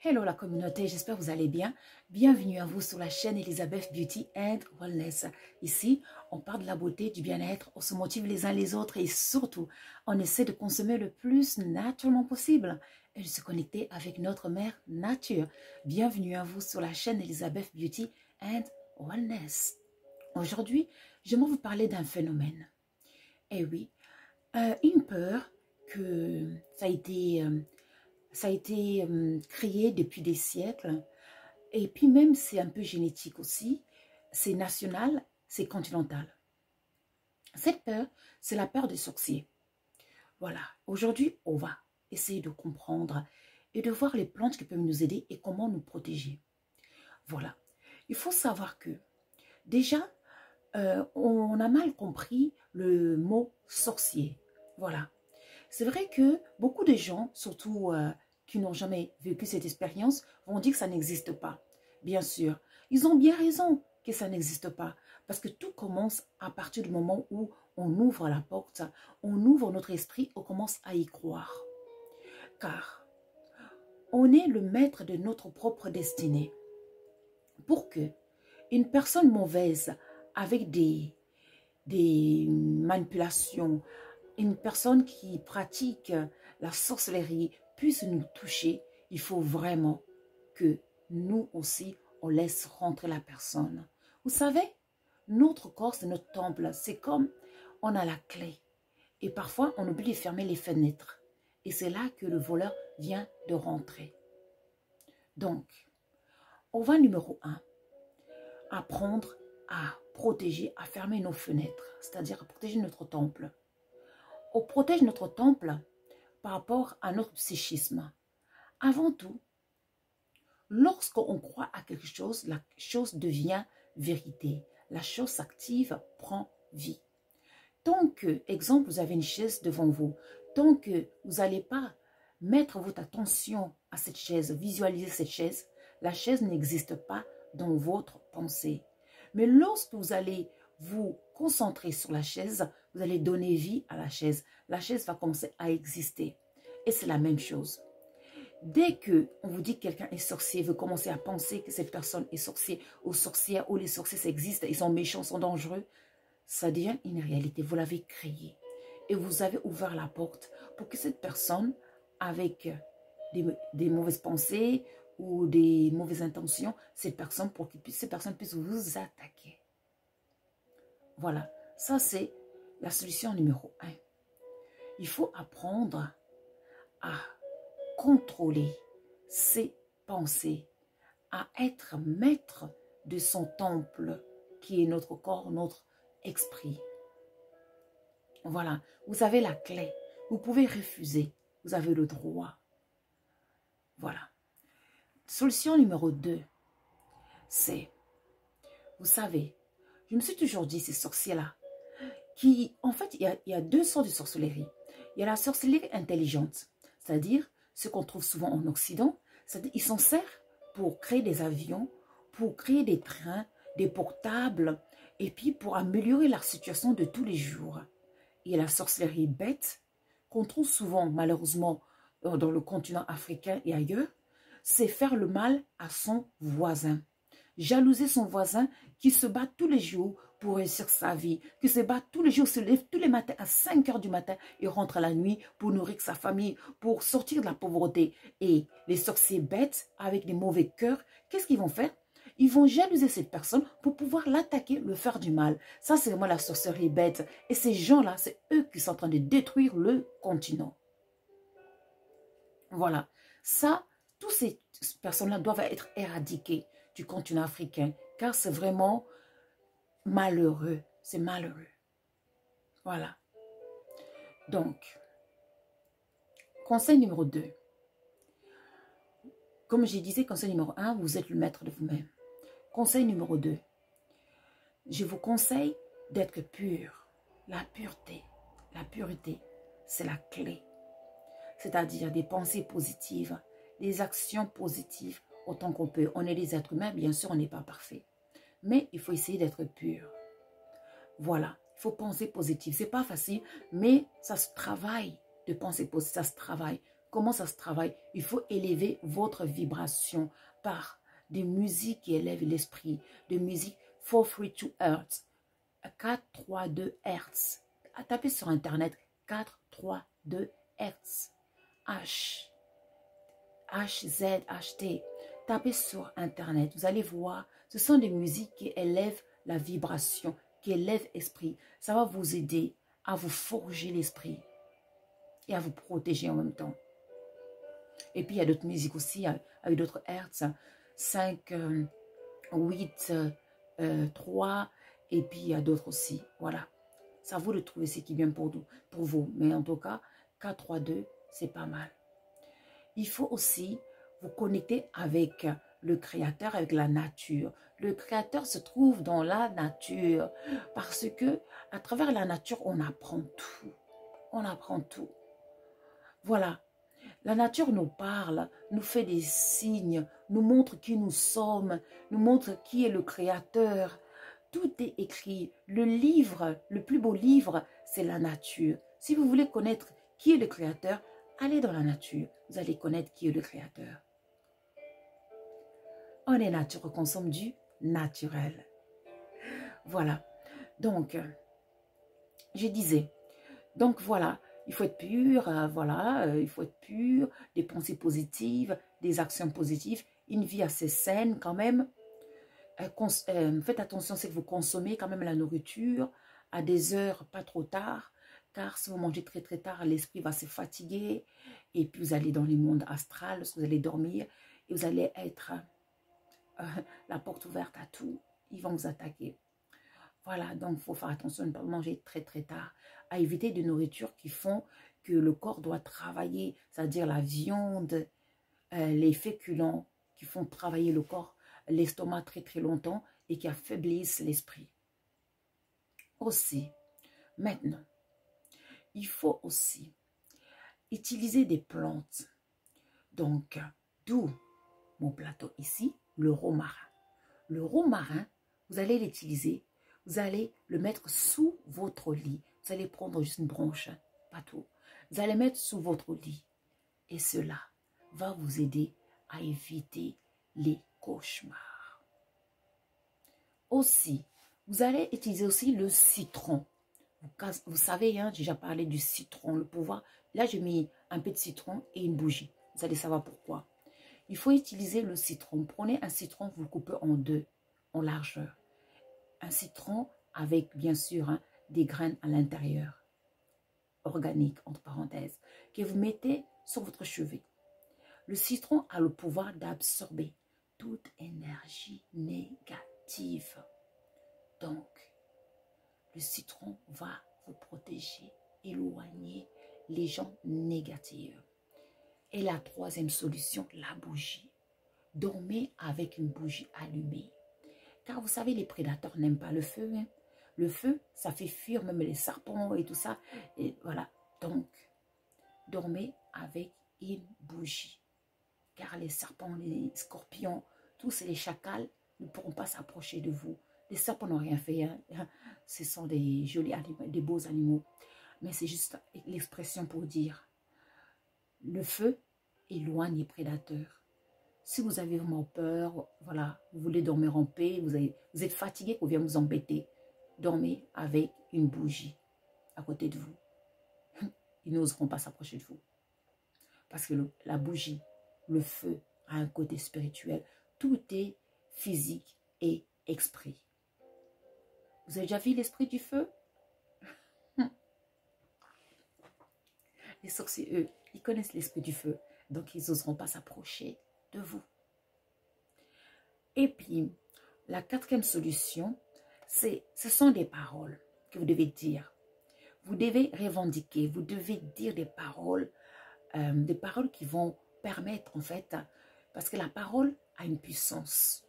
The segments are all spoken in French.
Hello la communauté, j'espère que vous allez bien. Bienvenue à vous sur la chaîne Elizabeth Beauty and Wellness. Ici, on parle de la beauté, du bien-être, on se motive les uns les autres et surtout, on essaie de consommer le plus naturellement possible et de se connecter avec notre mère nature. Bienvenue à vous sur la chaîne Elizabeth Beauty and Wellness. Aujourd'hui, j'aimerais vous parler d'un phénomène. Eh oui, une peur que ça a été créé depuis des siècles. Et puis même, c'est un peu génétique aussi. C'est national, c'est continental. Cette peur, c'est la peur des sorciers. Voilà. Aujourd'hui, on va essayer de comprendre et de voir les plantes qui peuvent nous aider et comment nous protéger. Voilà. Il faut savoir que, déjà, on a mal compris le mot sorcier. Voilà. C'est vrai que beaucoup de gens, surtout qui n'ont jamais vécu cette expérience, vont dire que ça n'existe pas. Bien sûr, ils ont bien raison que ça n'existe pas. Parce que tout commence à partir du moment où on ouvre la porte, on ouvre notre esprit, on commence à y croire. Car on est le maître de notre propre destinée. Pour que une personne mauvaise avec des manipulations, une personne qui pratique la sorcellerie puisse nous toucher, il faut vraiment que nous aussi, on laisse rentrer la personne. Vous savez, notre corps, c'est notre temple. C'est comme on a la clé. Et parfois, on oublie de fermer les fenêtres. Et c'est là que le voleur vient de rentrer. Donc, on va numéro 1, apprendre à protéger, à fermer nos fenêtres, c'est-à-dire à protéger notre temple. On protège notre temple par rapport à notre psychisme. Avant tout, lorsqu'on croit à quelque chose, la chose devient vérité. La chose s'active, prend vie. Tant que, exemple, vous avez une chaise devant vous, tant que vous n'allez pas mettre votre attention à cette chaise, visualiser cette chaise, la chaise n'existe pas dans votre pensée. Mais lorsque vous allez vous concentrer sur la chaise, vous allez donner vie à la chaise. La chaise va commencer à exister. Et c'est la même chose. Dès que on vous dit que quelqu'un est sorcier, vous commencez à penser que cette personne est sorcier ou sorcière, ou les sorciers ça existe, ils sont méchants, sont dangereux, ça devient une réalité. Vous l'avez créé. Et vous avez ouvert la porte pour que cette personne, avec des mauvaises pensées ou des mauvaises intentions, cette personne puisse vous attaquer. Voilà, ça c'est la solution numéro 1. Il faut apprendre à contrôler ses pensées, à être maître de son temple qui est notre corps, notre esprit. Voilà, vous avez la clé. Vous pouvez refuser, vous avez le droit. Voilà. Solution numéro 2, c'est, vous savez, je me suis toujours dit, ces sorciers-là, en fait, il y a deux sortes de sorcellerie. Il y a la sorcellerie intelligente, c'est-à-dire ce qu'on trouve souvent en Occident. Ils s'en servent pour créer des avions, pour créer des trains, des portables, et puis pour améliorer la situation de tous les jours. Il y a la sorcellerie bête, qu'on trouve souvent, malheureusement, dans le continent africain et ailleurs, c'est faire le mal à son voisin. Jalouser son voisin qui se bat tous les jours pour réussir sa vie, qui se bat tous les jours, se lève tous les matins à 5 heures du matin et rentre à la nuit pour nourrir sa famille, pour sortir de la pauvreté. Et les sorciers bêtes, avec des mauvais cœurs, qu'est-ce qu'ils vont faire? Ils vont jalouser cette personne pour pouvoir l'attaquer, le faire du mal. Ça, c'est vraiment la sorcellerie bête. Et ces gens-là, c'est eux qui sont en train de détruire le continent. Voilà. Ça, toutes ces personnes-là doivent être éradiquées du continent africain, car c'est vraiment malheureux. C'est malheureux. Voilà. Donc, conseil numéro 2. Comme je disais, conseil numéro 1, vous êtes le maître de vous-même. Conseil numéro 2, je vous conseille d'être pur. La pureté, c'est la clé. C'est-à-dire des pensées positives, des actions positives autant qu'on peut. On est des êtres humains, bien sûr, on n'est pas parfait. Mais il faut essayer d'être pur. Voilà, il faut penser positif. Ce n'est pas facile, mais ça se travaille de penser positif, ça se travaille. Comment ça se travaille? Il faut élever votre vibration par des musiques qui élèvent l'esprit, des musiques 432 Hz, 432 Hz. Tapez sur Internet 432 Hz, HZHT. Tapez sur Internet, vous allez voir, ce sont des musiques qui élèvent la vibration, qui élèvent l'esprit. Ça va vous aider à vous forger l'esprit et à vous protéger en même temps. Et puis, il y a d'autres musiques aussi, avec d'autres hertz, 5, 8, 3, et puis il y a d'autres aussi. Voilà. C'est à vous de trouver ce qui est bien pour vous. Mais en tout cas, 4, 3, 2, c'est pas mal. Il faut aussi vous connecter avec le Créateur, avec la nature. Le Créateur se trouve dans la nature parce que à travers la nature, on apprend tout. On apprend tout. Voilà. La nature nous parle, nous fait des signes, nous montre qui nous sommes, nous montre qui est le Créateur. Tout est écrit. Le livre, le plus beau livre, c'est la nature. Si vous voulez connaître qui est le Créateur, allez dans la nature. Vous allez connaître qui est le Créateur. On est nature, on consomme du naturel. Voilà. Donc, je disais, donc voilà, il faut être pur, il faut être pur, des pensées positives, des actions positives, une vie assez saine quand même. Faites attention, c'est que vous consommez quand même la nourriture à des heures pas trop tard, car si vous mangez très très tard, l'esprit va se fatiguer et puis vous allez dans les mondes astrales, lorsque vous allez dormir et vous allez être la porte ouverte à tout, ils vont vous attaquer. Voilà, donc il faut faire attention à ne pas manger très très tard, à éviter des nourritures qui font que le corps doit travailler, c'est-à-dire la viande, les féculents qui font travailler le corps, l'estomac très très longtemps et qui affaiblissent l'esprit. Aussi, maintenant, il faut aussi utiliser des plantes. Donc, d'où mon plateau ici, le romarin. Le romarin, vous allez l'utiliser, vous allez le mettre sous votre lit. Vous allez prendre juste une branche, pas tout. Vous allez mettre sous votre lit. Et cela va vous aider à éviter les cauchemars. Aussi, vous allez utiliser aussi le citron. Vous savez, hein, j'ai déjà parlé du citron, le pouvoir. Là, j'ai mis un peu de citron et une bougie. Vous allez savoir pourquoi. Il faut utiliser le citron. Prenez un citron, vous le coupez en deux, en largeur. Un citron avec, bien sûr, hein, des graines à l'intérieur, organiques, entre parenthèses, que vous mettez sur votre chevet. Le citron a le pouvoir d'absorber toute énergie négative. Donc, le citron va vous protéger, éloigner les gens négatifs. Et la troisième solution, la bougie. Dormez avec une bougie allumée. Car vous savez, les prédateurs n'aiment pas le feu. Hein? Le feu, ça fait fuir même les serpents et tout ça. Et voilà. Donc, dormez avec une bougie. Car les serpents, les scorpions, tous les chacals ne pourront pas s'approcher de vous. Les serpents n'ont rien fait. Hein? Ce sont des jolis animaux, des beaux animaux. Mais c'est juste l'expression pour dire le feu éloigne les prédateurs. Si vous avez vraiment peur, voilà, vous voulez dormir en paix, vous êtes fatigué, qu'on vient vous embêter, dormez avec une bougie à côté de vous. Ils n'oseront pas s'approcher de vous. Parce que la bougie, le feu, a un côté spirituel. Tout est physique et esprit. Vous avez déjà vu l'esprit du feu? Les sorciers, eux, ils connaissent l'esprit du feu. Donc, ils n'oseront pas s'approcher de vous. Et puis, la quatrième solution, ce sont des paroles que vous devez dire. Vous devez revendiquer, vous devez dire des paroles qui vont permettre, en fait, parce que la parole a une puissance.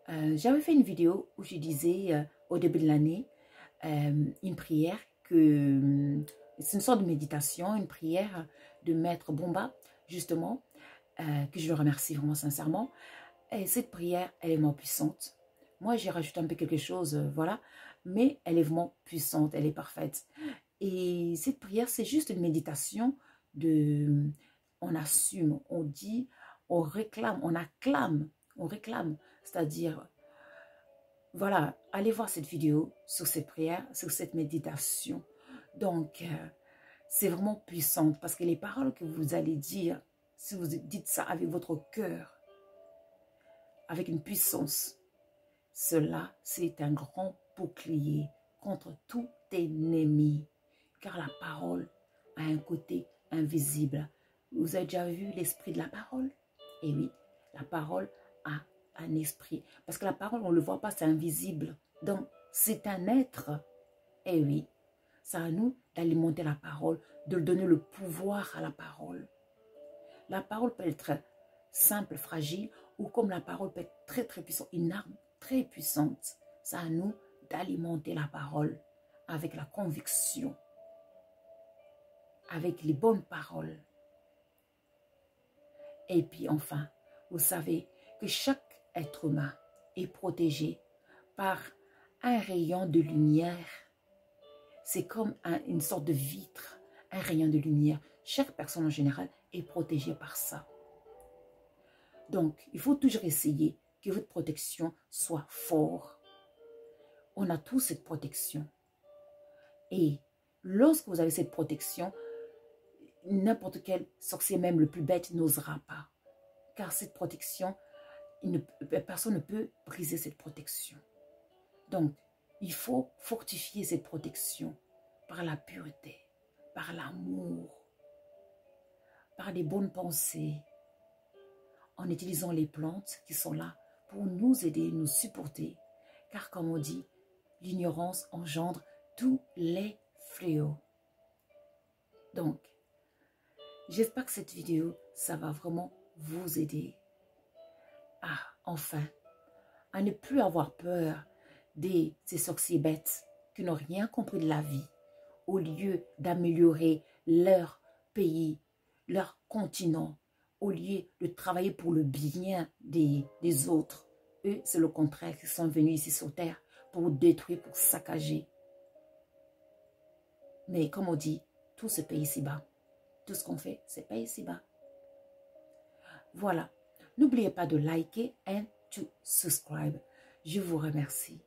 J'avais fait une vidéo où je disais, au début de l'année, une prière que... c'est une sorte de méditation, une prière de Maître Bomba, justement, que je le remercie vraiment sincèrement. Et cette prière, elle est vraiment puissante. Moi, j'ai rajouté un peu quelque chose, voilà. Mais elle est vraiment puissante, elle est parfaite. Et cette prière, c'est juste une méditation de on assume, on dit, on réclame, on réclame. C'est-à-dire, voilà, allez voir cette vidéo sur cette prière, sur cette méditation. Donc, c'est vraiment puissant parce que les paroles que vous allez dire, si vous dites ça avec votre cœur, avec une puissance, cela, c'est un grand bouclier contre tout ennemi. Car la parole a un côté invisible. Vous avez déjà vu l'esprit de la parole? Eh oui, la parole a un esprit. Parce que la parole, on ne le voit pas, c'est invisible. Donc, c'est un être. Eh oui, c'est à nous d'alimenter la parole, de donner le pouvoir à la parole. La parole peut être simple, fragile, ou comme la parole peut être très, très puissante, une arme très puissante. C'est à nous d'alimenter la parole avec la conviction, avec les bonnes paroles. Et puis enfin, vous savez que chaque être humain est protégé par un rayon de lumière. C'est comme une sorte de vitre, un rayon de lumière. Chaque personne en général est protégée par ça. Donc, il faut toujours essayer que votre protection soit forte. On a tous cette protection. Et lorsque vous avez cette protection, n'importe quel sorcier, même le plus bête, n'osera pas. Car cette protection, personne ne peut briser cette protection. Donc, il faut fortifier cette protection par la pureté, par l'amour, par des bonnes pensées, en utilisant les plantes qui sont là pour nous aider, nous supporter. Car comme on dit, l'ignorance engendre tous les fléaux. Donc, j'espère que cette vidéo, ça va vraiment vous aider à, enfin, à ne plus avoir peur de ces sorciers bêtes qui n'ont rien compris de la vie, au lieu d'améliorer leur pays, leur continent, au lieu de travailler pour le bien des autres. Eux, c'est le contraire, ils sont venus ici sur terre pour détruire, pour saccager. Mais comme on dit, tout se paye ici-bas. Tout ce qu'on fait, c'est paye ici-bas. Voilà. N'oubliez pas de liker et de subscribe. Je vous remercie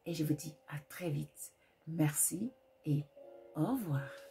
et je vous dis à très vite. Merci et au revoir.